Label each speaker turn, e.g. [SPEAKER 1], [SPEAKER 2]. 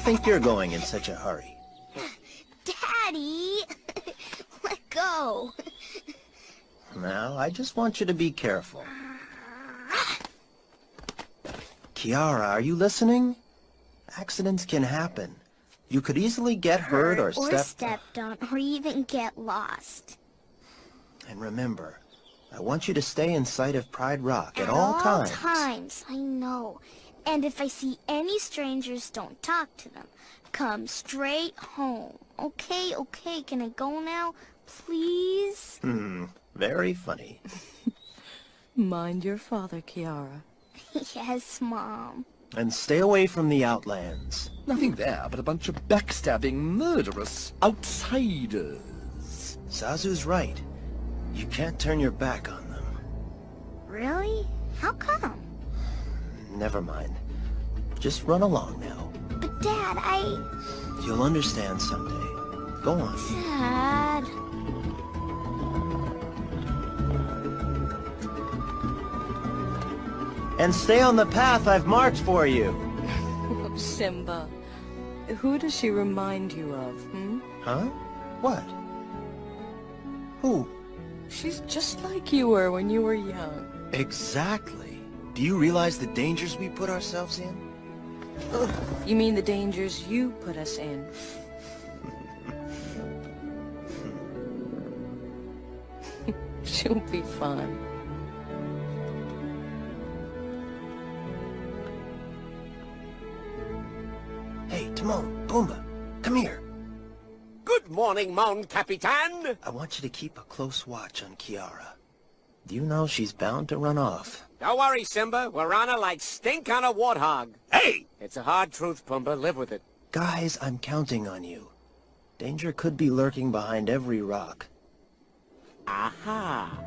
[SPEAKER 1] think you're going in such a hurry?
[SPEAKER 2] Daddy! Let go.
[SPEAKER 1] Now, I just want you to be careful. Kiara, are you listening? Accidents can happen. You could easily get hurt or
[SPEAKER 2] stepped on, or even get lost.
[SPEAKER 1] And remember, I want you to stay in sight of Pride Rock at all times.
[SPEAKER 2] At all times, I know. And if I see any strangers, don't talk to them. Come straight home. Okay, can I go now? Please?
[SPEAKER 1] Very funny.
[SPEAKER 3] Mind your father, Kiara.
[SPEAKER 2] Yes, Mom.
[SPEAKER 1] And stay away from the Outlands.
[SPEAKER 4] Nothing there but a bunch of backstabbing, murderous outsiders.
[SPEAKER 1] Zazu's right. You can't turn your back on them.
[SPEAKER 2] Really? How come?
[SPEAKER 1] Never mind. Just run along now.
[SPEAKER 2] But Dad,
[SPEAKER 1] You'll understand someday. Go on.
[SPEAKER 2] Dad...
[SPEAKER 1] And stay on the path I've marked for you.
[SPEAKER 3] Oh, Simba. Who does she remind you of,
[SPEAKER 1] Huh? What? Who?
[SPEAKER 3] She's just like you were when you were young.
[SPEAKER 1] Exactly. Do you realize the dangers we put ourselves in?
[SPEAKER 3] You mean the dangers you put us in? She'll be fine.
[SPEAKER 1] Hey, Timon, Pumbaa, come here.
[SPEAKER 5] Good morning, Mon Capitan.
[SPEAKER 1] I want you to keep a close watch on Kiara. You know she's bound to run off.
[SPEAKER 5] Don't worry, Simba. We're on her like stink on a warthog. Hey! It's a hard truth, Pumbaa. Live with it.
[SPEAKER 1] Guys, I'm counting on you. Danger could be lurking behind every rock.
[SPEAKER 5] Aha!